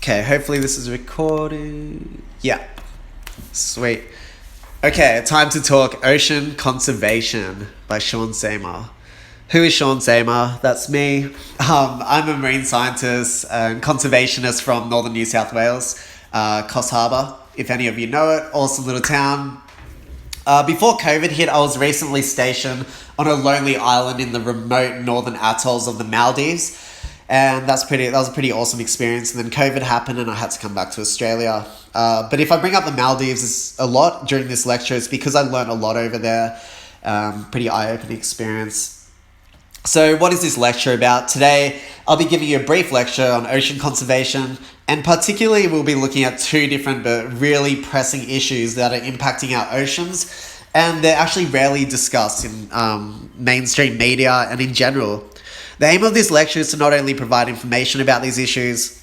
Okay, hopefully this is recorded. Yeah, sweet. Okay, time to talk Ocean Conservation by Sean Seymour. Who is Sean Seymour? That's me. I'm a marine scientist and conservationist from northern New South Wales, Coffs Harbour. If any of you know it, awesome little town. Before COVID hit, I was recently stationed on a lonely island in the remote northern atolls of the Maldives, and that was a pretty awesome experience. And then COVID happened, and I had to come back to Australia. But if I bring up the Maldives a lot during this lecture, it's because I learned a lot over there. Pretty eye-opening experience. So what is this lecture about? Today, I'll be giving you a brief lecture on ocean conservation, and particularly we'll be looking at two different but really pressing issues that are impacting our oceans, and they're actually rarely discussed in mainstream media and in general. The aim of this lecture is to not only provide information about these issues,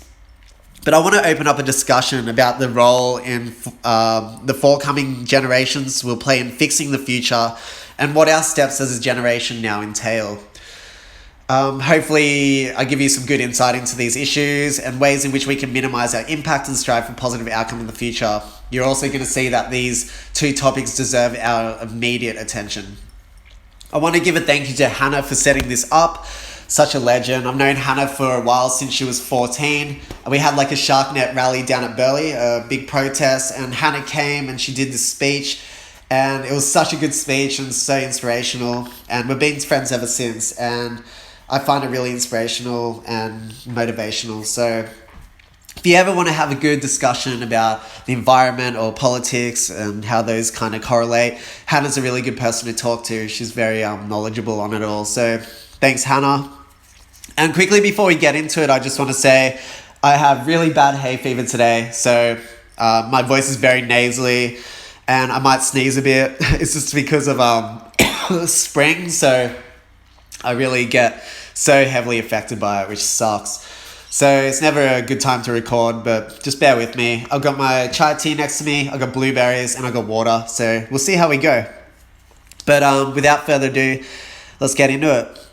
but I want to open up a discussion about the role in the forthcoming generations will play in fixing the future and what our steps as a generation now entail. Hopefully, I give you some good insight into these issues and ways in which we can minimize our impact and strive for positive outcome in the future. You're also going to see that these two topics deserve our immediate attention. I want to give a thank you to Hannah for setting this up. Such a legend. I've known Hannah for a while, since she was 14. We had like a SharkNet rally down at Burleigh, a big protest, and Hannah came and she did this speech. And it was such a good speech and so inspirational. And we've been friends ever since. And I find it really inspirational and motivational. So if you ever want to have a good discussion about the environment or politics and how those kind of correlate, Hannah's a really good person to talk to. She's very knowledgeable on it all. So thanks, Hannah. And quickly before we get into it, I just want to say I have really bad hay fever today. So my voice is very nasally and I might sneeze a bit. It's just because of spring. So I really get so heavily affected by it, which sucks. So it's never a good time to record, but just bear with me. I've got my chai tea next to me, I've got blueberries, and I've got water. So we'll see how we go. But without further ado, let's get into it.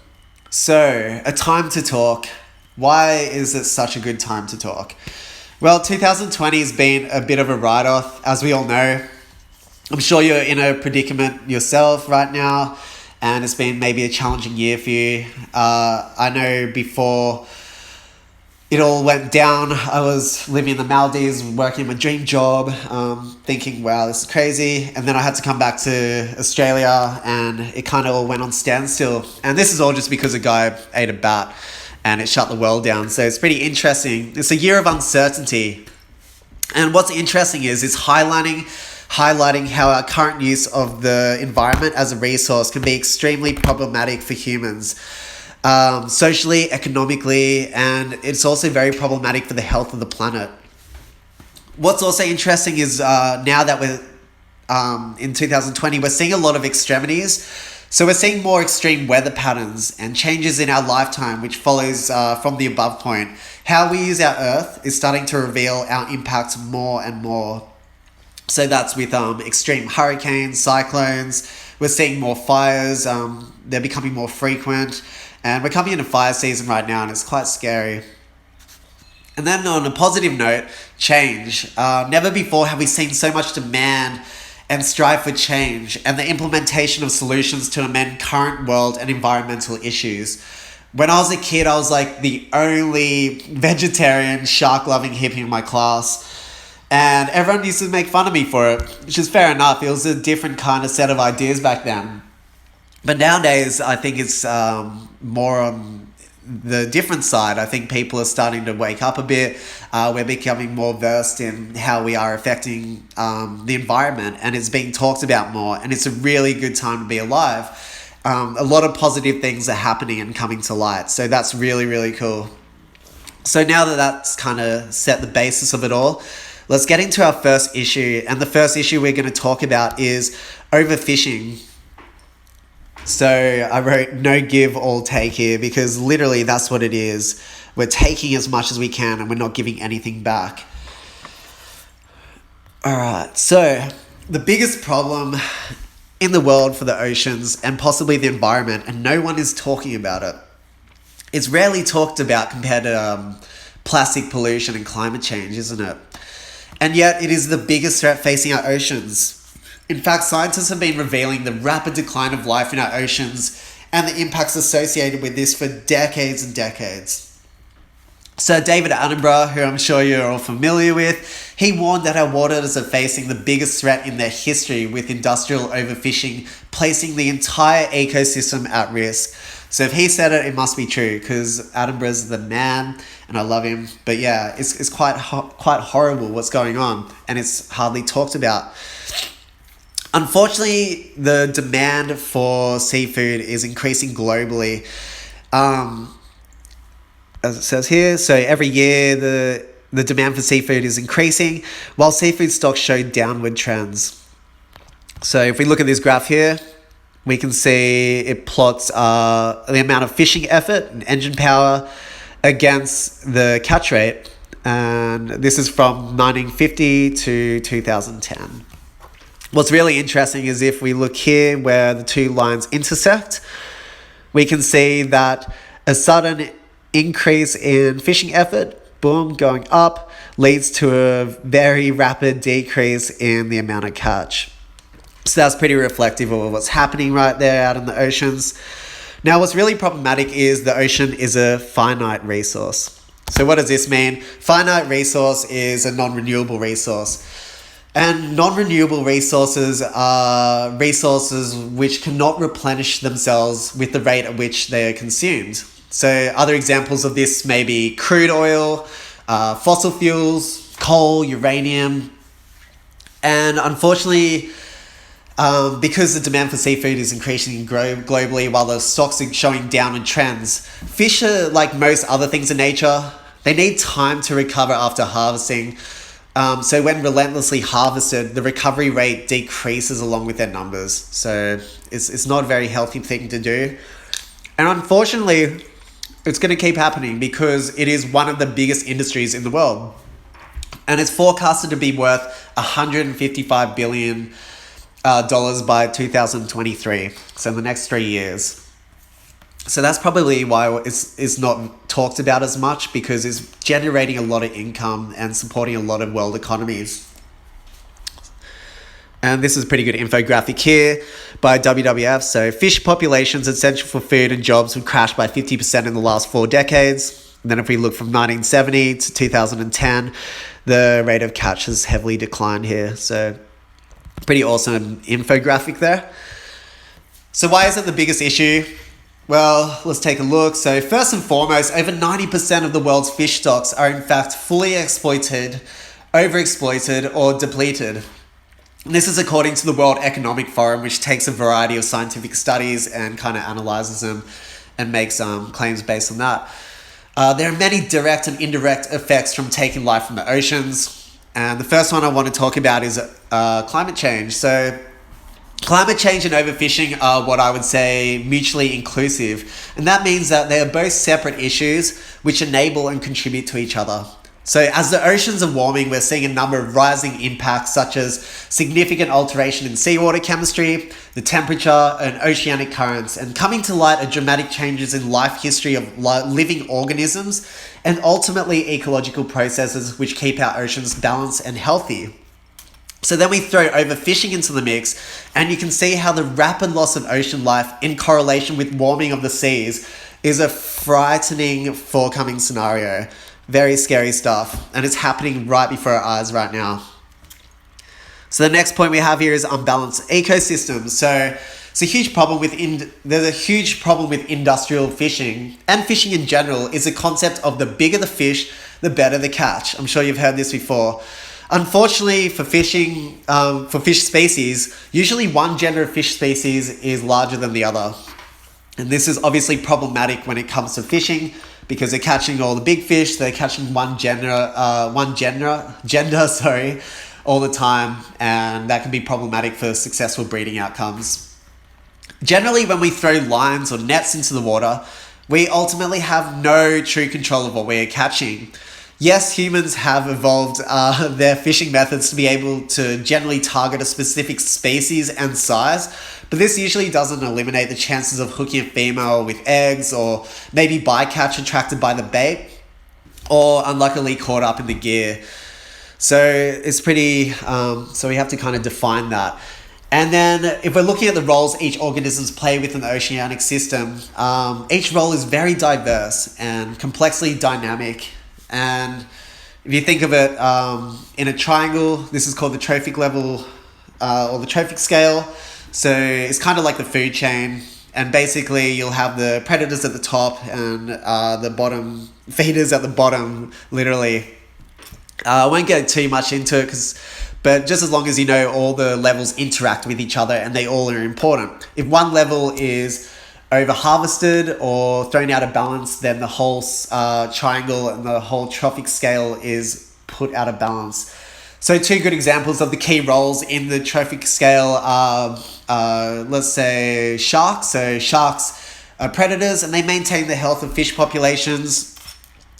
So, a time to talk. Why is it such a good time to talk? Well, 2020 has been a bit of a write-off, as we all know. I'm sure you're in a predicament yourself right now, and it's been maybe a challenging year for you. I know before it all went down, I was living in the Maldives, working my dream job, thinking, wow, this is crazy. And then I had to come back to Australia and it kind of all went on standstill. And this is all just because a guy ate a bat and it shut the world down. So it's pretty interesting. It's a year of uncertainty. And what's interesting is it's highlighting how our current use of the environment as a resource can be extremely problematic for humans. Socially, economically, and it's also very problematic for the health of the planet. What's also interesting is now that we're in 2020, we're seeing a lot of extremities. So we're seeing more extreme weather patterns and changes in our lifetime, which follows from the above point. How we use our Earth is starting to reveal our impact more and more. So that's with extreme hurricanes, cyclones. We're seeing more fires. They're becoming more frequent. And we're coming into fire season right now, and it's quite scary. And then on a positive note, change. Never before have we seen so much demand and strive for change and the implementation of solutions to amend current world and environmental issues. When I was a kid, I was like the only vegetarian, shark-loving hippie in my class. And everyone used to make fun of me for it, which is fair enough. It was a different kind of set of ideas back then. But nowadays, I think it's more on the different side. I think people are starting to wake up a bit. We're becoming more versed in how we are affecting the environment, and it's being talked about more, and it's a really good time to be alive. A lot of positive things are happening and coming to light, so that's really, really cool. So now that that's kind of set the basis of it all, let's get into our first issue, and the first issue we're going to talk about is overfishing. So I wrote no give, all take here, because literally that's what it is. We're taking as much as we can and we're not giving anything back. Alright, so the biggest problem in the world for the oceans and possibly the environment, and no one is talking about it. It's rarely talked about compared to plastic pollution and climate change, isn't it? And yet it is the biggest threat facing our oceans. In fact, scientists have been revealing the rapid decline of life in our oceans and the impacts associated with this for decades and decades. Sir David Attenborough, who I'm sure you're all familiar with, he warned that our waters are facing the biggest threat in their history, with industrial overfishing placing the entire ecosystem at risk. So if he said it, it must be true, because Attenborough's the man and I love him. But yeah, it's quite horrible what's going on, and it's hardly talked about. Unfortunately, the demand for seafood is increasing globally. As it says here, so every year the demand for seafood is increasing, while seafood stocks show downward trends. So if we look at this graph here, we can see it plots the amount of fishing effort and engine power against the catch rate, and this is from 1950 to 2010. What's really interesting is if we look here where the two lines intersect, we can see that a sudden increase in fishing effort, boom, going up, leads to a very rapid decrease in the amount of catch. So that's pretty reflective of what's happening right there out in the oceans. Now, what's really problematic is the ocean is a finite resource. So what does this mean? Finite resource is a non-renewable resource. And non-renewable resources are resources which cannot replenish themselves with the rate at which they are consumed. So other examples of this may be crude oil, fossil fuels, coal, uranium. And unfortunately, because the demand for seafood is increasing globally while the stocks are showing downward trends, fish are like most other things in nature. They need time to recover after harvesting. So when relentlessly harvested, the recovery rate decreases along with their numbers. So it's not a very healthy thing to do. And unfortunately, it's going to keep happening because it is one of the biggest industries in the world. And it's forecasted to be worth $155 billion by 2023. So in the next 3 years. So that's probably why it's not talked about as much, because it's generating a lot of income and supporting a lot of world economies. And this is a pretty good infographic here by WWF. So fish populations essential for food and jobs have crashed by 50% in the last 4 decades. And then if we look from 1970 to 2010, the rate of catch has heavily declined here. So pretty awesome infographic there. So why is it the biggest issue? Well, let's take a look. So first and foremost, over 90% of the world's fish stocks are in fact fully exploited, overexploited, or depleted. This is according to the World Economic Forum, which takes a variety of scientific studies and kind of analyzes them and makes claims based on that. There are many direct and indirect effects from taking life from the oceans. And the first one I want to talk about is climate change. So climate change and overfishing are what I would say mutually inclusive. And that means that they are both separate issues which enable and contribute to each other. So as the oceans are warming, we're seeing a number of rising impacts, such as significant alteration in seawater chemistry, the temperature, and oceanic currents, and coming to light are dramatic changes in life history of living organisms, and ultimately ecological processes which keep our oceans balanced and healthy. So then we throw overfishing into the mix, and you can see how the rapid loss of ocean life in correlation with warming of the seas is a frightening forthcoming scenario. Very scary stuff, and it's happening right before our eyes right now. So the next point we have here is unbalanced ecosystems. So it's a huge problem there's a huge problem with industrial fishing, and fishing in general is the concept of the bigger the fish, the better the catch. I'm sure you've heard this before. Unfortunately, for fishing, for fish species, usually one gender of fish species is larger than the other. And this is obviously problematic when it comes to fishing, because they're catching all the big fish, they're catching one gender, all the time, and that can be problematic for successful breeding outcomes. Generally, when we throw lines or nets into the water, we ultimately have no true control of what we're catching. Yes, humans have evolved their fishing methods to be able to generally target a specific species and size, but this usually doesn't eliminate the chances of hooking a female with eggs or maybe bycatch attracted by the bait. or unluckily caught up in the gear. So it's pretty, so we have to kind of define that. And then if we're looking at the roles each organisms play within the oceanic system, each role is very diverse and complexly dynamic. And if you think of it in a triangle, this is called the trophic level or the trophic scale. So it's kind of like the food chain. And basically you'll have the predators at the top and the bottom feeders at the bottom, literally. I won't get too much into it, but just as long as you know all the levels interact with each other and they all are important. If one level is over harvested or thrown out of balance, then the whole triangle and the whole trophic scale is put out of balance. So two good examples of the key roles in the trophic scale are, let's say, sharks. So sharks are predators and they maintain the health of fish populations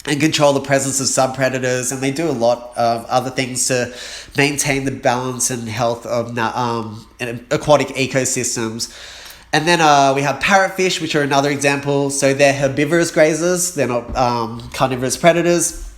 and control the presence of sub-predators, and they do a lot of other things to maintain the balance and health of aquatic ecosystems. And then we have parrotfish, which are another example. So they're herbivorous grazers, they're not carnivorous predators.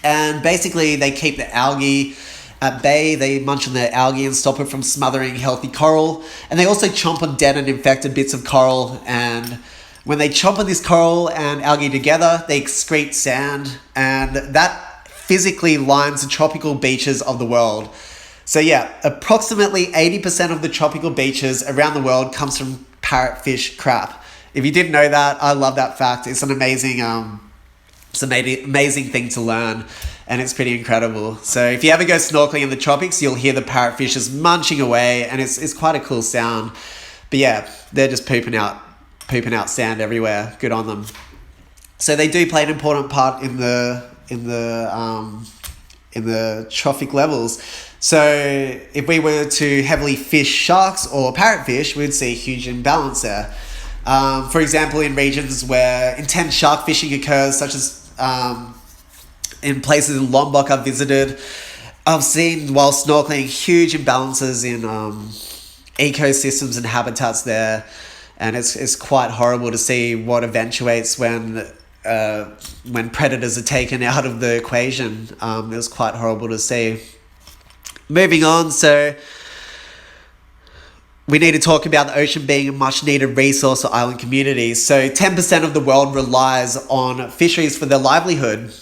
And basically they keep the algae at bay. They munch on the algae and stop it from smothering healthy coral. And they also chomp on dead and infected bits of coral, and when they chomp on this coral and algae together, they excrete sand, and that physically lines the tropical beaches of the world. So yeah, approximately 80% of the tropical beaches around the world comes from parrotfish crap. If you didn't know that, I love that fact. It's an amazing thing to learn, and it's pretty incredible. So if you ever go snorkeling in the tropics, you'll hear the parrotfishes munching away, and it's quite a cool sound. But yeah, they're just pooping out sand everywhere. Good on them. So they do play an important part in the trophic levels. So if we were to heavily fish sharks or parrotfish, we'd see a huge imbalance there. For example, in regions where intense shark fishing occurs, such as in places in Lombok I've visited, I've seen while snorkeling huge imbalances in ecosystems and habitats there. And it's quite horrible to see what eventuates when predators are taken out of the equation. It was quite horrible to see. Moving on, so we need to talk about the ocean being a much needed resource for island communities. So 10% of the world relies on fisheries for their livelihood.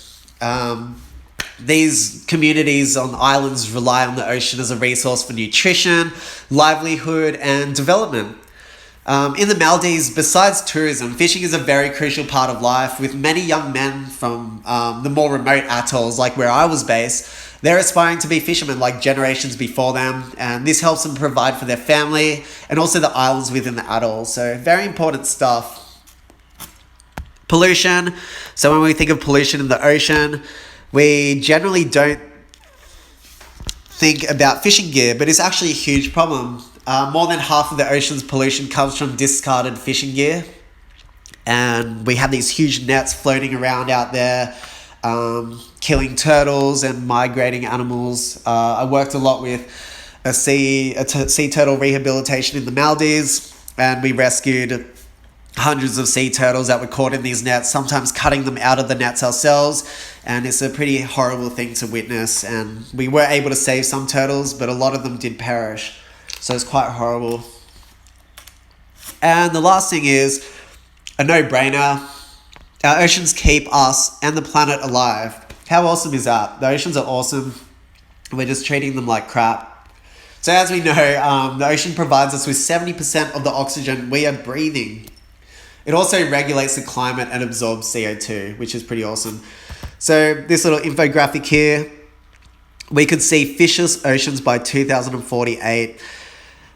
These communities on islands rely on the ocean as a resource for nutrition, livelihood, and development. In the Maldives, besides tourism, fishing is a very crucial part of life, with many young men from the more remote atolls, like where I was based, they're aspiring to be fishermen like generations before them, and this helps them provide for their family and also the islands within the atoll. So very important stuff. Pollution. So when we think of pollution in the ocean, we generally don't think about fishing gear, but it's actually a huge problem. More than half of the ocean's pollution comes from discarded fishing gear, and we have these huge nets floating around out there, killing turtles and migrating animals. I worked a lot with a sea turtle rehabilitation in the Maldives, and we rescued hundreds of sea turtles that were caught in these nets, sometimes cutting them out of the nets ourselves, and it's a pretty horrible thing to witness. And we were able to save some turtles, but a lot of them did perish. So it's quite horrible. And the last thing is a no-brainer. Our oceans keep us and the planet alive. How awesome is that? The oceans are awesome. We're just treating them like crap. So as we know, the ocean provides us with 70% of the oxygen we are breathing. It also regulates the climate and absorbs CO2, which is pretty awesome. So this little infographic here, we could see fishless oceans by 2048.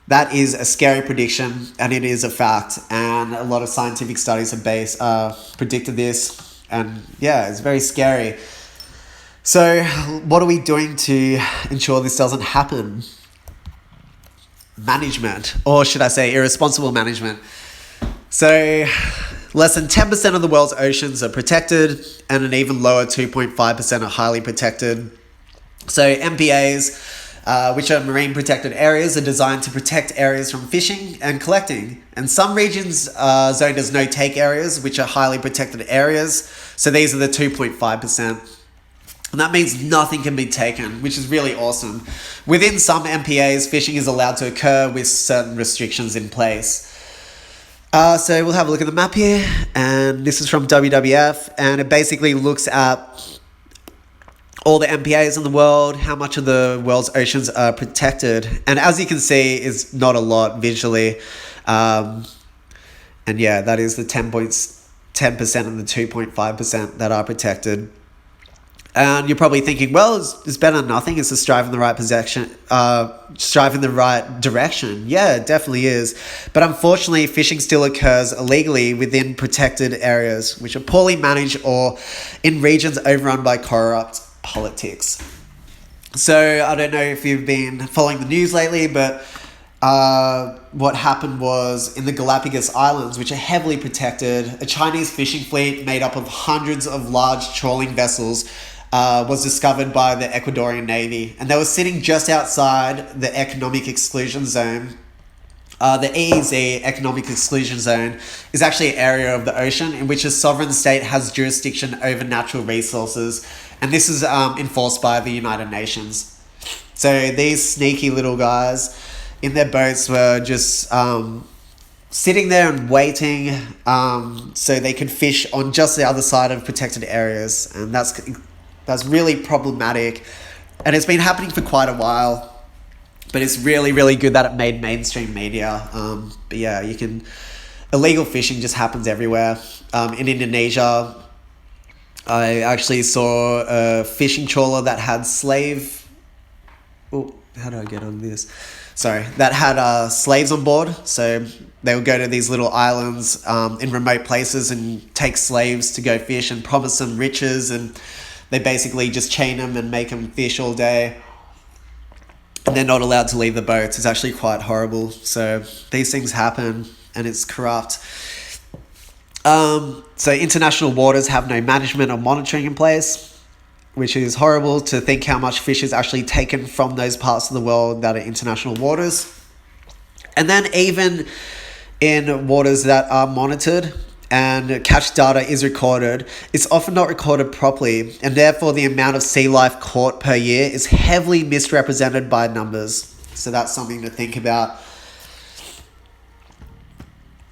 That is a scary prediction, and it is a fact. And a lot of scientific studies have predicted this. And yeah, it's very scary. So what are we doing to ensure this doesn't happen? Management, or should I say irresponsible management. So less than 10% of the world's oceans are protected, and an even lower 2.5% are highly protected. So MPAs which are marine protected areas, are designed to protect areas from fishing and collecting. And some regions are zoned as no-take areas, which are highly protected areas. So these are the 2.5%. And that means nothing can be taken, which is really awesome. Within some MPAs, fishing is allowed to occur with certain restrictions in place. So we'll have a look at the map here, and this is from WWF, and it basically looks at all the MPAs in the world, how much of the world's oceans are protected. And as you can see, it's not a lot visually. And yeah, that is the 10% and the 2.5% that are protected. And you're probably thinking, well, it's better than nothing. It's a strive in the right strive in the right direction. Yeah, it definitely is. But unfortunately, fishing still occurs illegally within protected areas, which are poorly managed or in regions overrun by corrupt politics. So I don't know if you've been following the news lately, but what happened was in the Galapagos Islands, which are heavily protected, a Chinese fishing fleet made up of hundreds of large trawling vessels was discovered by the Ecuadorian Navy, and they were sitting just outside the Economic Exclusion Zone. The EEZ, Economic Exclusion Zone, is actually an area of the ocean in which a sovereign state has jurisdiction over natural resources, and this is enforced by the United Nations. So these sneaky little guys in their boats were just sitting there and waiting so they could fish on just the other side of protected areas, and that's really problematic, and it's been happening for quite a while. But it's really, really good that it made mainstream media. But yeah, illegal fishing just happens everywhere. In Indonesia, I actually saw a fishing trawler that had that had slaves on board. So they would go to these little islands in remote places and take slaves to go fish and promise them riches, and they basically just chain them and make them fish all day. And they're not allowed to leave the boats. It's actually quite horrible. So these things happen, and it's corrupt. So international waters have no management or monitoring in place, which is horrible to think how much fish is actually taken from those parts of the world that are international waters. And then even in waters that are monitored and catch data is recorded, it's often not recorded properly, and therefore the amount of sea life caught per year is heavily misrepresented by numbers. So that's something to think about.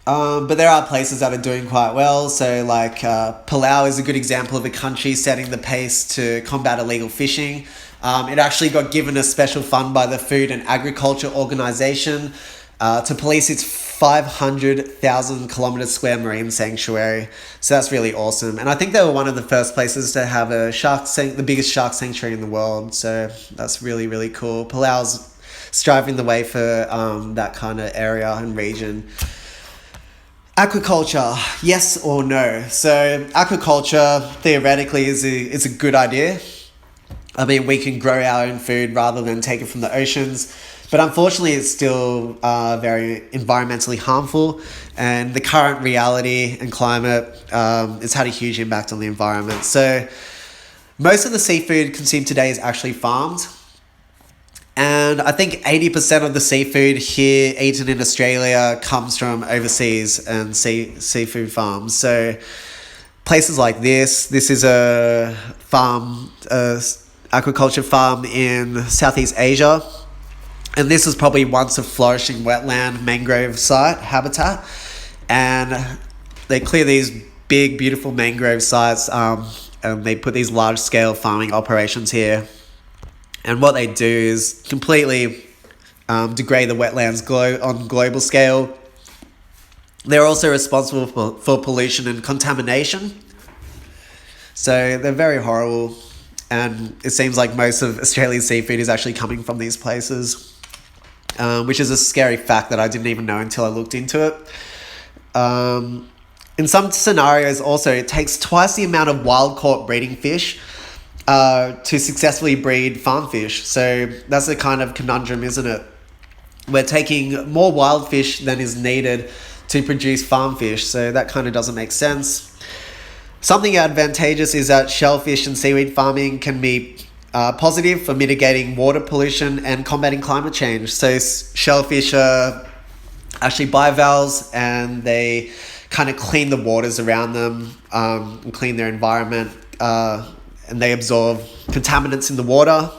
But there are places that are doing quite well. So like Palau is a good example of a country setting the pace to combat illegal fishing. It actually got given a special fund by the Food and Agriculture Organization to police its 500,000 kilometer square marine sanctuary. So that's really awesome. And I think they were one of the first places to have the biggest shark sanctuary in the world. So that's really, really cool. Palau's striving the way for that kind of area and region. Aquaculture, yes or no? So aquaculture theoretically is a good idea. I mean, we can grow our own food rather than take it from the oceans. But unfortunately, it's still very environmentally harmful, and the current reality and climate has had a huge impact on the environment. So most of the seafood consumed today is actually farmed, and I think 80% of the seafood here eaten in Australia comes from overseas and seafood farms. So places like this is a aquaculture farm in Southeast Asia. And this is probably once a flourishing wetland mangrove site habitat. And they clear these big, beautiful mangrove sites and they put these large-scale farming operations here. And what they do is completely degrade the wetlands on global scale. They're also responsible for pollution and contamination. So they're very horrible. And it seems like most of Australia's seafood is actually coming from these places. Which is a scary fact that I didn't even know until I looked into it. In some scenarios also, it takes twice the amount of wild-caught breeding fish to successfully breed farm fish. So that's a kind of conundrum, isn't it? We're taking more wild fish than is needed to produce farm fish, so that kind of doesn't make sense. Something advantageous is that shellfish and seaweed farming can be positive for mitigating water pollution and combating climate change. So shellfish are actually bivalves, and they kind of clean the waters around them, and clean their environment, and they absorb contaminants in the water,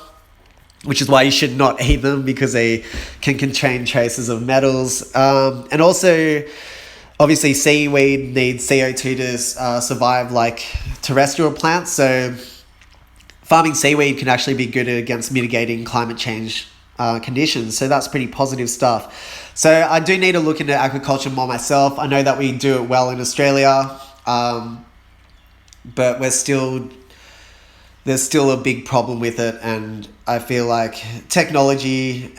which is why you should not eat them, because they can contain traces of metals. And also, obviously, seaweed needs CO2 to survive like terrestrial plants. So farming seaweed can actually be good against mitigating climate change conditions. So that's pretty positive stuff. So I do need to look into agriculture more myself. I know that we do it well in Australia, but there's still a big problem with it, and I feel like technology,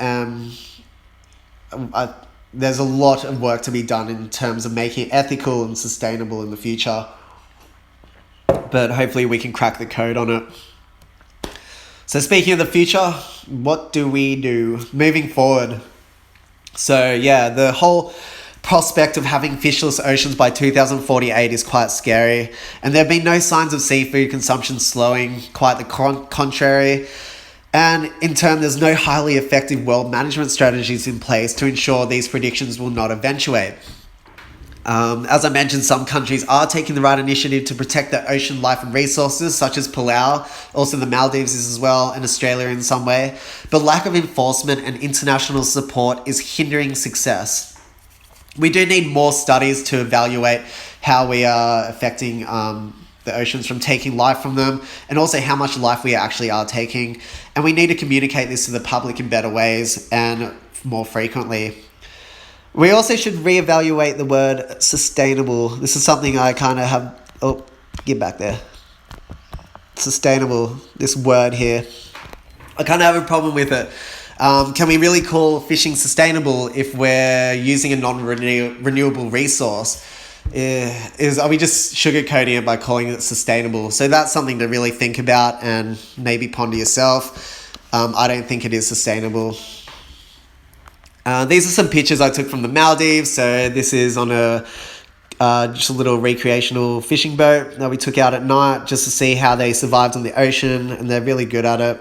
there's a lot of work to be done in terms of making it ethical and sustainable in the future. But hopefully we can crack the code on it. So speaking of the future, what do we do moving forward? So yeah, the whole prospect of having fishless oceans by 2048 is quite scary, and there have been no signs of seafood consumption slowing, quite the contrary. And in turn, there's no highly effective world management strategies in place to ensure these predictions will not eventuate. As I mentioned, some countries are taking the right initiative to protect their ocean life and resources, such as Palau, also the Maldives is as well, and Australia in some way. But lack of enforcement and international support is hindering success. We do need more studies to evaluate how we are affecting the oceans from taking life from them, and also how much life we actually are taking. And we need to communicate this to the public in better ways and more frequently. We also should reevaluate the word sustainable. This is something I kind of have... Oh, get back there. Sustainable, this word here. I kind of have a problem with it. Can we really call fishing sustainable if we're using a non-renewable resource? Are we just sugarcoating it by calling it sustainable? So that's something to really think about and maybe ponder yourself. I don't think it is sustainable. These are some pictures I took from the Maldives. So this is on just a little recreational fishing boat that we took out at night just to see how they survived on the ocean, and they're really good at it.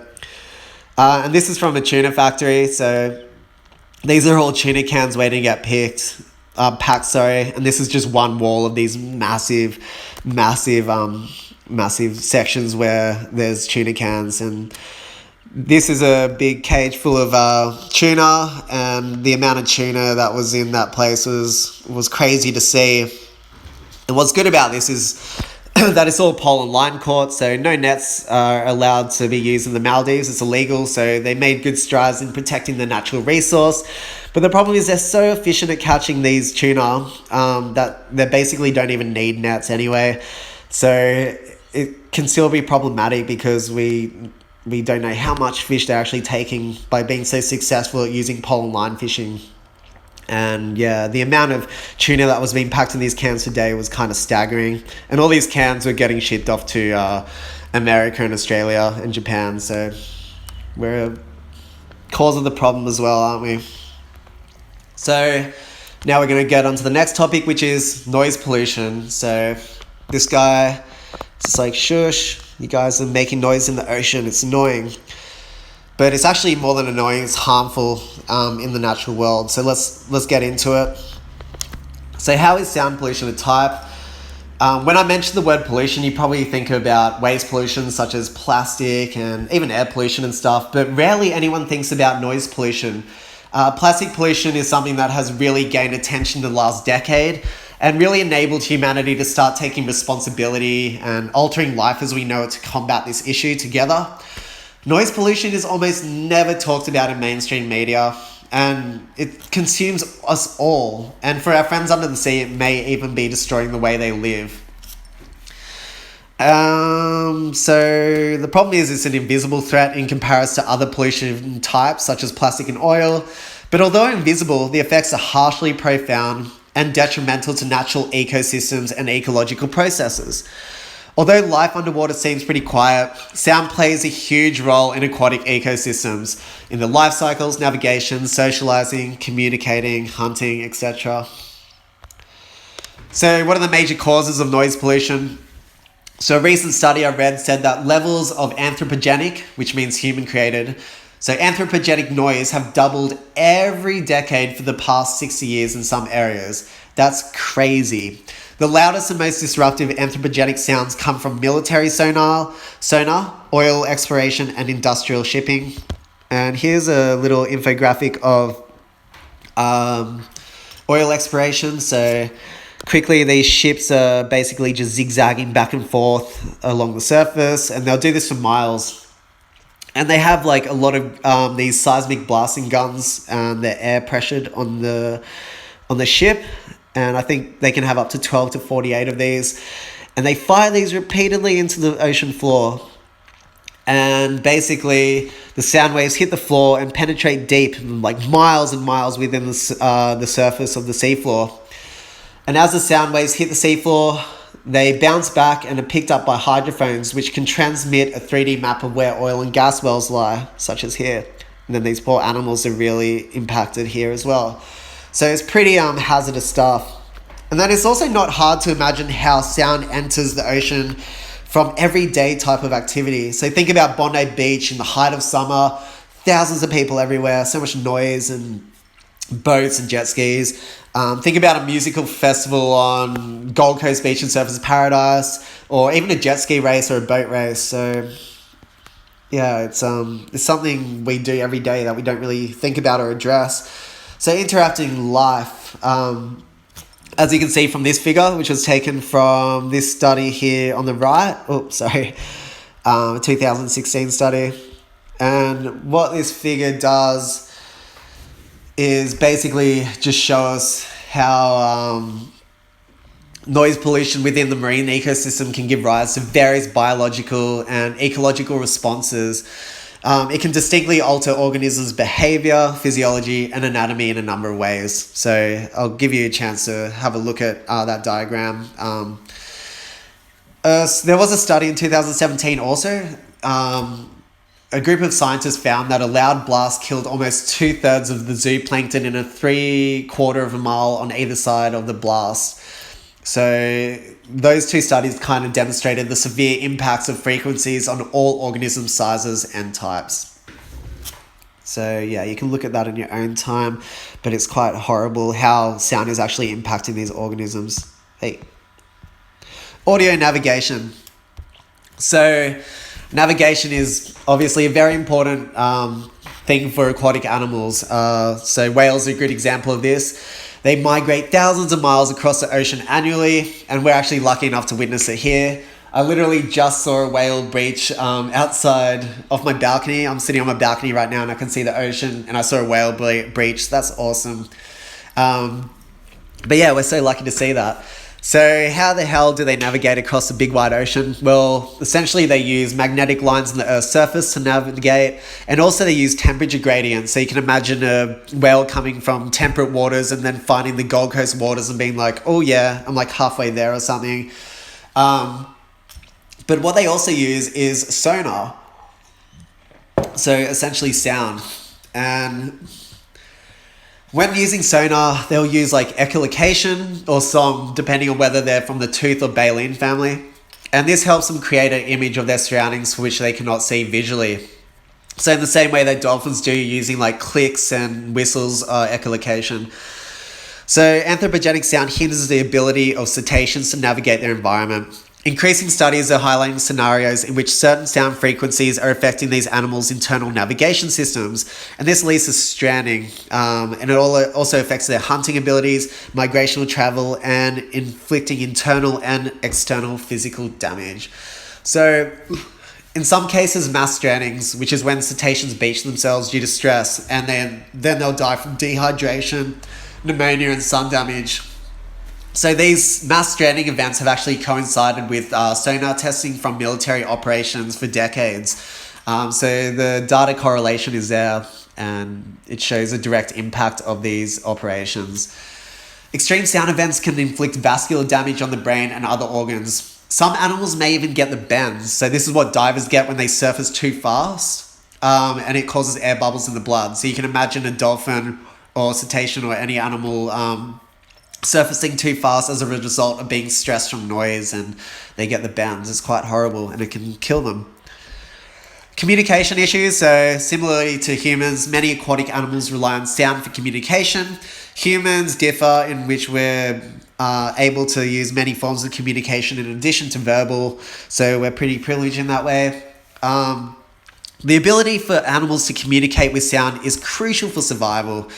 And this is from a tuna factory. So these are all tuna cans waiting to get packed, and this is just one wall of these massive sections where there's tuna cans, and this is a big cage full of tuna, and the amount of tuna that was in that place was crazy to see. And what's good about this is that it's all pole and line caught, so no nets are allowed to be used in the Maldives. It's illegal, so they made good strides in protecting the natural resource. But the problem is they're so efficient at catching these tuna that they basically don't even need nets anyway. So it can still be problematic because we don't know how much fish they're actually taking by being so successful at using pole and line fishing. And yeah, the amount of tuna that was being packed in these cans today was kind of staggering. And all these cans were getting shipped off to America and Australia and Japan. So we're a cause of the problem as well, aren't we? So now we're going to get on to the next topic, which is noise pollution. So this guy, it's like, shush, you guys are making noise in the ocean. It's annoying. But it's actually more than annoying. It's harmful in the natural world. So let's get into it. So how is sound pollution a type? When I mention the word pollution, you probably think about waste pollution such as plastic and even air pollution and stuff, but rarely anyone thinks about noise pollution. Plastic pollution is something that has really gained attention in the last decade and really enabled humanity to start taking responsibility and altering life as we know it to combat this issue together. Noise pollution is almost never talked about in mainstream media, and it consumes us all. And for our friends under the sea, it may even be destroying the way they live. So the problem is it's an invisible threat in comparison to other pollution types such as plastic and oil. But although invisible, the effects are harshly profound and detrimental to natural ecosystems and ecological processes. Although life underwater seems pretty quiet, sound plays a huge role in aquatic ecosystems, in the life cycles, navigation, socializing, communicating, hunting, etc. So what are the major causes of noise pollution? So a recent study I read said that levels of anthropogenic, which means human created, so anthropogenic noise have doubled every decade for the past 60 years in some areas. That's crazy. The loudest and most disruptive anthropogenic sounds come from military sonar, oil exploration, and industrial shipping. And here's a little infographic of oil exploration. So quickly, these ships are basically just zigzagging back and forth along the surface, and they'll do this for miles. And they have like a lot of these seismic blasting guns, and they're air pressured on the ship, and I think they can have up to 12 to 48 of these, and they fire these repeatedly into the ocean floor. And basically, the sound waves hit the floor and penetrate deep, like miles and miles within the surface of the seafloor. And as the sound waves hit the seafloor, they bounce back and are picked up by hydrophones, which can transmit a 3D map of where oil and gas wells lie, such as here. And then these poor animals are really impacted here as well. So it's pretty hazardous stuff. And then it's also not hard to imagine how sound enters the ocean from everyday type of activity. So think about Bondi Beach in the height of summer, thousands of people everywhere, so much noise and boats and jet skis. Think about a musical festival on Gold Coast Beach and Surfers Paradise, or even a jet ski race or a boat race. So yeah, it's something we do every day that we don't really think about or address. So interrupting life, as you can see from this figure, which was taken from this study here on the right. 2016 study. And what this figure does is basically just show us how noise pollution within the marine ecosystem can give rise to various biological and ecological responses. It can distinctly alter organisms' behavior, physiology, and anatomy in a number of ways. So I'll give you a chance to have a look at that diagram. There was a study in 2017 also. A group of scientists found that a loud blast killed almost 2/3 of the zooplankton in a 3/4 of a mile on either side of the blast. So those two studies kind of demonstrated the severe impacts of frequencies on all organism sizes and types. So yeah, you can look at that in your own time, but it's quite horrible how sound is actually impacting these organisms. Hey. Audio navigation. So navigation is obviously a very important thing for aquatic animals. So whales are a good example of this. They migrate thousands of miles across the ocean annually, and we're actually lucky enough to witness it here. I literally just saw a whale breach outside of my balcony. I'm sitting on my balcony right now and I can see the ocean, and I saw a whale breach. That's awesome. But yeah, we're so lucky to see that. So how the hell do they navigate across the big wide ocean? Well, essentially they use magnetic lines on the Earth's surface to navigate, and also they use temperature gradients. So you can imagine a whale coming from temperate waters and then finding the Gold Coast waters and being like, oh yeah, I'm like halfway there or something. But what they also use is sonar. So essentially sound. And when using sonar, they'll use like echolocation or song, depending on whether they're from the tooth or baleen family. And this helps them create an image of their surroundings for which they cannot see visually. So in the same way that dolphins do, using like clicks and whistles, echolocation. So anthropogenic sound hinders the ability of cetaceans to navigate their environment. Increasing studies are highlighting scenarios in which certain sound frequencies are affecting these animals' internal navigation systems, and this leads to stranding, and it also affects their hunting abilities, migrational travel, and inflicting internal and external physical damage. So in some cases, mass strandings, which is when cetaceans beach themselves due to stress, and then they'll die from dehydration, pneumonia, and sun damage. So these mass stranding events have actually coincided with sonar testing from military operations for decades. So the data correlation is there, and it shows a direct impact of these operations. Extreme sound events can inflict vascular damage on the brain and other organs. Some animals may even get the bends. So this is what divers get when they surface too fast, and it causes air bubbles in the blood. So you can imagine a dolphin or cetacean or any animal surfacing too fast as a result of being stressed from noise, and they get the bends. It's quite horrible and it can kill them. Communication issues. So similarly to humans, many aquatic animals rely on sound for communication. Humans differ in which we're able to use many forms of communication in addition to verbal, so we're pretty privileged in that way. The ability for animals to communicate with sound is crucial for survival.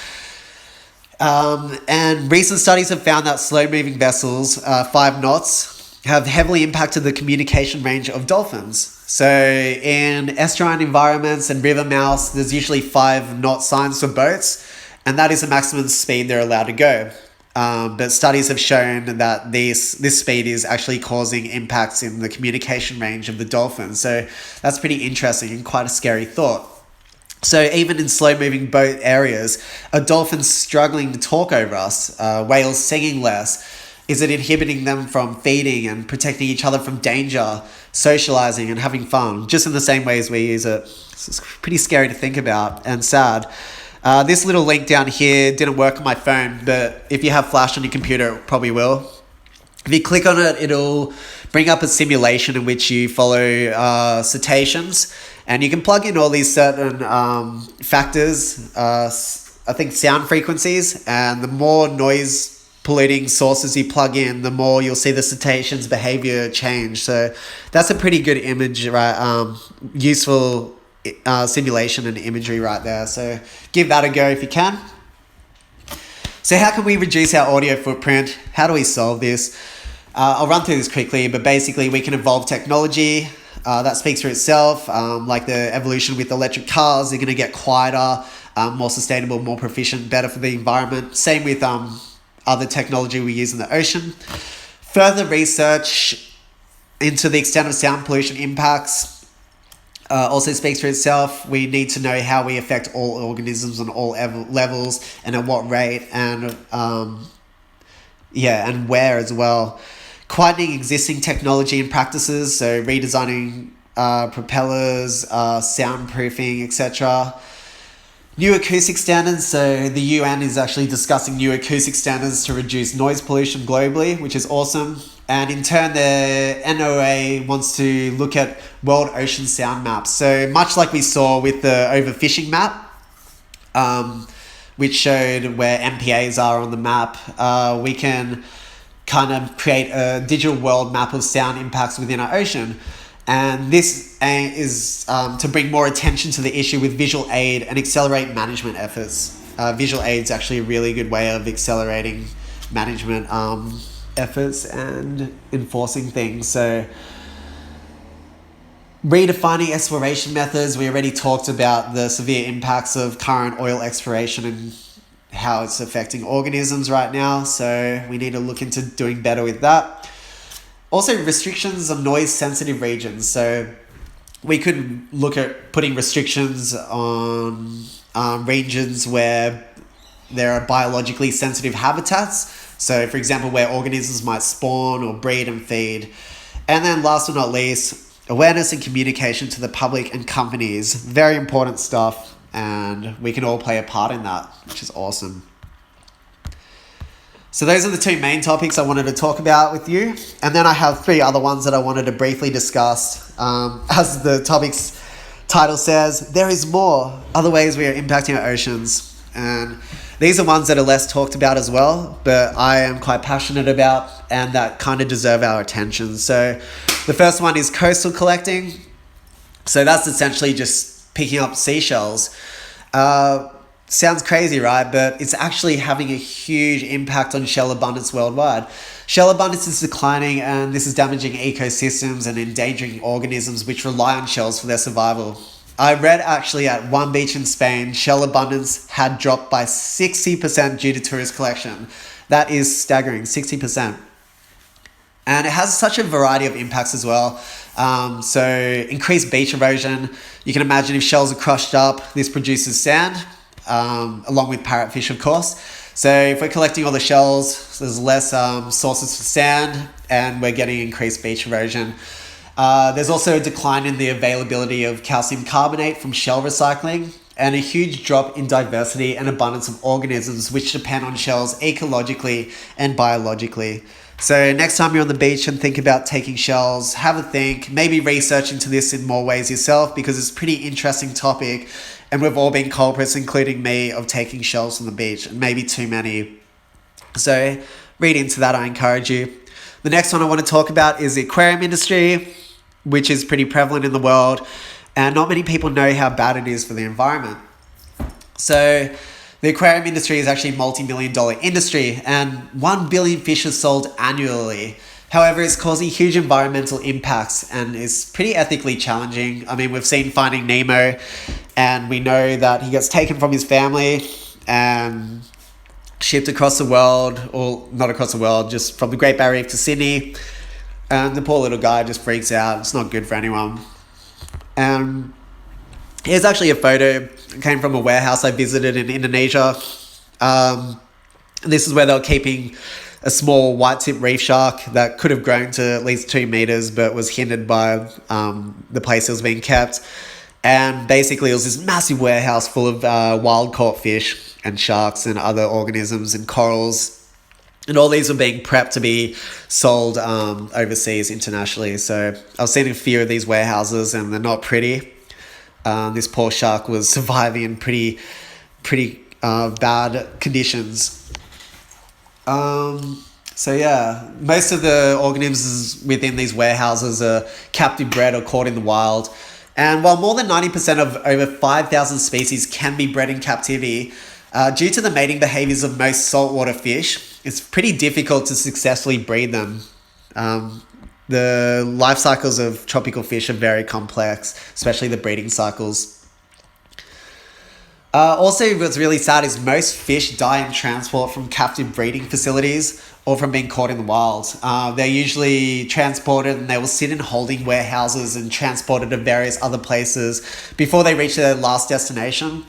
And recent studies have found that slow-moving vessels, 5 knots, have heavily impacted the communication range of dolphins. So in estuarine environments and river mouths, there's usually 5 knot signs for boats, and that is the maximum speed they're allowed to go. But studies have shown that this speed is actually causing impacts in the communication range of the dolphins. So that's pretty interesting and quite a scary thought. So even in slow-moving boat areas, a dolphin's struggling to talk over us, whales singing less. Is it inhibiting them from feeding and protecting each other from danger, socializing and having fun, just in the same way as we use it? It's pretty scary to think about and sad. This little link down here didn't work on my phone, but if you have Flash on your computer, it probably will. If you click on it, it'll bring up a simulation in which you follow cetaceans, and you can plug in all these certain factors, I think sound frequencies, and the more noise polluting sources you plug in, the more you'll see the cetaceans' behavior change. So that's a pretty good image, right? Useful simulation and imagery right there. So give that a go if you can. So how can we reduce our audio footprint? How do we solve this? I'll run through this quickly, but basically we can evolve technology. That speaks for itself. Like the evolution with electric cars, they're going to get quieter, more sustainable, more proficient, better for the environment. Same with other technology we use in the ocean. Further research into the extent of sound pollution impacts also speaks for itself. We need to know how we affect all organisms on all levels and at what rate, and and where as well. Quietening existing technology and practices, so redesigning propellers, soundproofing, etc. New acoustic standards, so the UN is actually discussing new acoustic standards to reduce noise pollution globally, which is awesome. And in turn, the NOAA wants to look at world ocean sound maps. So much like we saw with the overfishing map, which showed where MPAs are on the map, we can kind of create a digital world map of sound impacts within our ocean. And this is to bring more attention to the issue with visual aid and accelerate management efforts. Visual aid is actually a really good way of accelerating management efforts and enforcing things. So redefining exploration methods. We already talked about the severe impacts of current oil exploration and how it's affecting organisms right now. So we need to look into doing better with that. Also, restrictions on noise-sensitive regions. So we could look at putting restrictions on regions where there are biologically sensitive habitats. So, for example, where organisms might spawn or breed and feed. And then last but not least, awareness and communication to the public and companies. Very important stuff, and we can all play a part in that, which is awesome. So those are the 2 main topics I wanted to talk about with you. And then I have 3 other ones that I wanted to briefly discuss. As the topic's title says, there is more, other ways we are impacting our oceans. And these are ones that are less talked about as well, but I am quite passionate about and that kind of deserve our attention. So the first one is coastal collecting. So that's essentially just picking up seashells. Sounds crazy, right? But it's actually having a huge impact on shell abundance worldwide. Shell abundance is declining, and this is damaging ecosystems and endangering organisms which rely on shells for their survival. I read actually at one beach in Spain, shell abundance had dropped by 60% due to tourist collection. That is staggering, 60%. And it has such a variety of impacts as well. So increased beach erosion. You can imagine if shells are crushed up, this produces sand. Along with parrotfish, of course. So if we're collecting all the shells, there's less sources for sand, and we're getting increased beach erosion. There's also a decline in the availability of calcium carbonate from shell recycling, and a huge drop in diversity and abundance of organisms which depend on shells ecologically and biologically. So next time you're on the beach and think about taking shells, have a think, maybe research into this in more ways yourself, because it's a pretty interesting topic and we've all been culprits, including me, of taking shells from the beach, and maybe too many. So read into that, I encourage you. The next one I want to talk about is the aquarium industry, which is pretty prevalent in the world, and not many people know how bad it is for the environment. So the aquarium industry is actually a multi-million-dollar industry, and 1 billion fish are sold annually. However, it's causing huge environmental impacts and is pretty ethically challenging. I mean, we've seen Finding Nemo, and we know that he gets taken from his family and shipped across the world, or not across the world, just from the Great Barrier Reef to Sydney. And the poor little guy just freaks out. It's not good for anyone. And here's actually a photo. It came from a warehouse I visited in Indonesia. This is where they were keeping a small white-tip reef shark that could have grown to at least 2 meters, but was hindered by the place it was being kept. And basically it was this massive warehouse full of wild-caught fish and sharks and other organisms and corals. And all these were being prepped to be sold overseas, internationally. So I've seen a few of these warehouses and they're not pretty. This poor shark was surviving in pretty bad conditions. So yeah, most of the organisms within these warehouses are captive bred or caught in the wild. And while more than 90% of over 5,000 species can be bred in captivity, due to the mating behaviors of most saltwater fish, it's pretty difficult to successfully breed them. The life cycles of tropical fish are very complex, especially the breeding cycles. Also, what's really sad is most fish die in transport from captive breeding facilities or from being caught in the wild. They're usually transported and they will sit in holding warehouses and transported to various other places before they reach their last destination.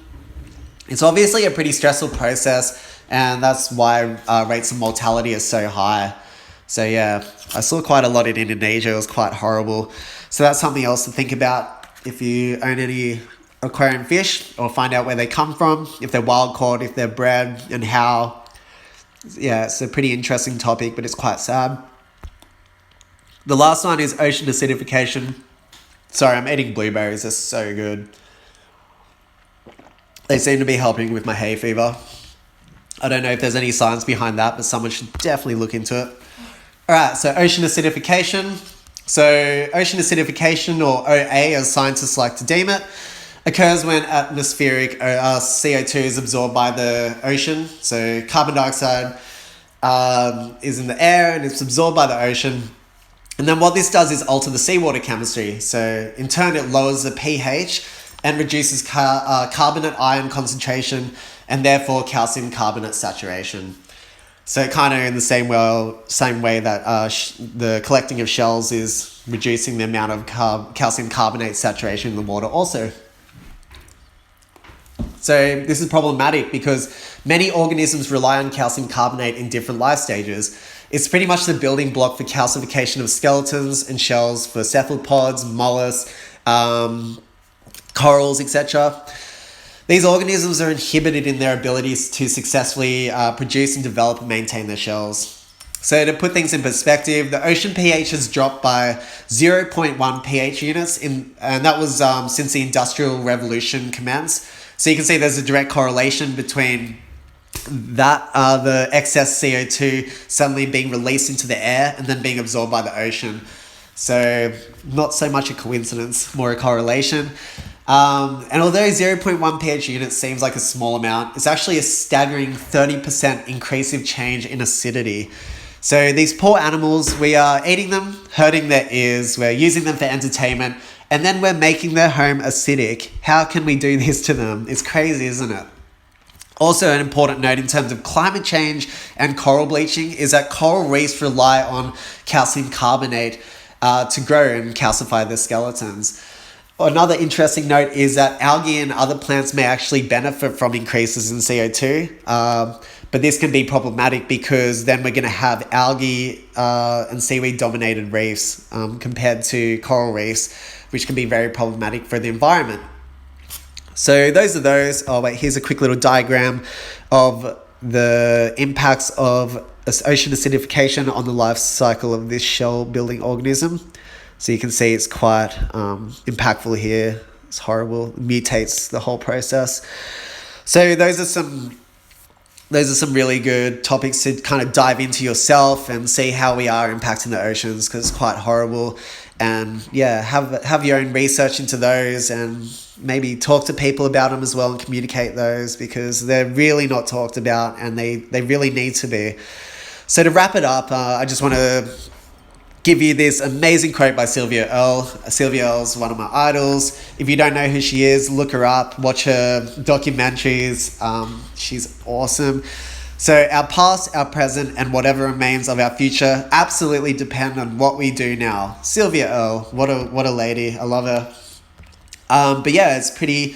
It's obviously a pretty stressful process, and that's why rates of mortality are so high. So yeah, I saw quite a lot in Indonesia. It was quite horrible. So that's something else to think about if you own any aquarium fish, or find out where they come from, if they're wild caught, if they're bred, and how. Yeah, it's a pretty interesting topic, but it's quite sad. The last one is ocean acidification. Sorry, I'm eating blueberries. They're so good. They seem to be helping with my hay fever. I don't know if there's any science behind that, but someone should definitely look into it. Alright, so ocean acidification. So ocean acidification, or OA as scientists like to deem it, occurs when atmospheric CO2 is absorbed by the ocean. So carbon dioxide is in the air and it's absorbed by the ocean. And then what this does is alter the seawater chemistry. So in turn, it lowers the pH and reduces carbonate ion concentration, and therefore calcium carbonate saturation. So kind of in the same way that the collecting of shells is reducing the amount of calcium carbonate saturation in the water also. So this is problematic because many organisms rely on calcium carbonate in different life stages. It's pretty much the building block for calcification of skeletons and shells for cephalopods, mollusks, corals, etc. These organisms are inhibited in their abilities to successfully produce and develop and maintain their shells. So to put things in perspective, the ocean pH has dropped by 0.1 pH units, and that was since the Industrial Revolution commenced. So you can see there's a direct correlation between that, the excess CO2 suddenly being released into the air and then being absorbed by the ocean. So not so much a coincidence, more a correlation. And although 0.1 pH units seems like a small amount, it's actually a staggering 30% increasive change in acidity. So these poor animals, we are eating them, hurting their ears, we're using them for entertainment, and then we're making their home acidic. How can we do this to them? It's crazy, isn't it? Also, an important note in terms of climate change and coral bleaching is that coral reefs rely on calcium carbonate to grow and calcify their skeletons. Another interesting note is that algae and other plants may actually benefit from increases in CO2, but this can be problematic because then we're going to have algae and seaweed dominated reefs compared to coral reefs, which can be very problematic for the environment. So those are those. Oh wait, here's a quick little diagram of the impacts of ocean acidification on the life cycle of this shell building organism. So you can see it's quite impactful here. It's horrible. It mutates the whole process. So those are some really good topics to kind of dive into yourself and see how we are impacting the oceans, because it's quite horrible. And yeah, have your own research into those, and maybe talk to people about them as well and communicate those, because they're really not talked about, and they really need to be. So to wrap it up, I just want to give you this amazing quote by Sylvia Earle. Sylvia Earle's one of my idols. If you don't know who she is, look her up, watch her documentaries. She's awesome. So our past, our present, and whatever remains of our future absolutely depend on what we do now. Sylvia Earle, what a lady. I love her. But yeah, it's pretty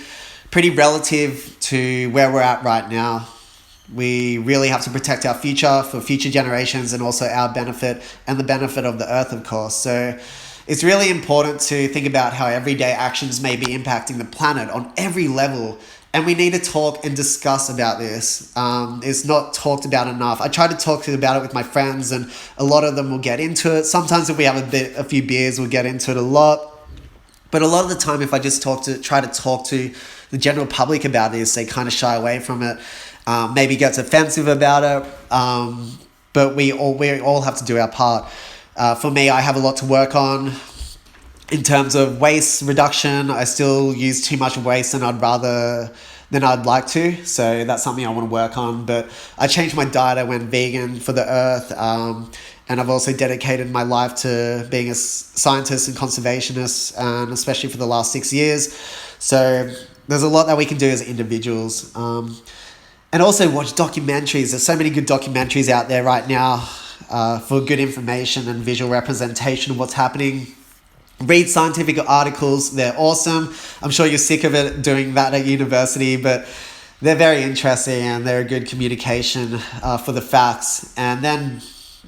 relative to where we're at right now. We really have to protect our future for future generations, and also our benefit and the benefit of the earth, of course. So it's really important to think about how everyday actions may be impacting the planet on every level. And we need to talk and discuss about this. It's not talked about enough. I try to talk about it with my friends, and a lot of them will get into it. Sometimes if we have a few beers, we'll get into it a lot. But a lot of the time, if I just try to talk to the general public about this, they kind of shy away from it. Maybe gets offensive about it. But we all have to do our part. For me, I have a lot to work on in terms of waste reduction. I still use too much waste than I'd like to. So that's something I want to work on. But I changed my diet. I went vegan for the earth. And I've also dedicated my life to being a scientist and conservationist, and especially for the last 6 years. So there's a lot that we can do as individuals. And also watch documentaries. There's so many good documentaries out there right now for good information and visual representation of what's happening. Read scientific articles. They're awesome. I'm sure you're sick of it doing that at university, but they're very interesting, and they're a good communication for the facts. And then,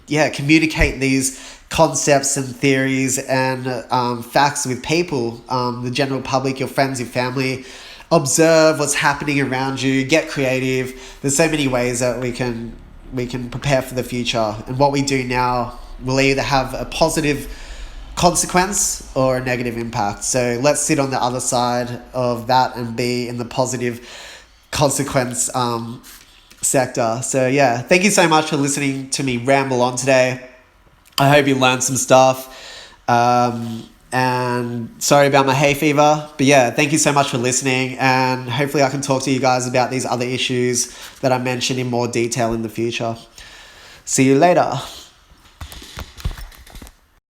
yeah, communicate these concepts and theories and facts with people, the general public, your friends, your family. Observe what's happening around you. Get creative. There's so many ways that we can prepare for the future, and what we do now will either have a positive consequence or a negative impact. So let's sit on the other side of that and be in the positive consequence sector. So yeah, thank you so much for listening to me ramble on today. I hope you learned some stuff. And sorry about my hay fever, but yeah, thank you so much for listening, and hopefully I can talk to you guys about these other issues that I mentioned in more detail in the future. See you later.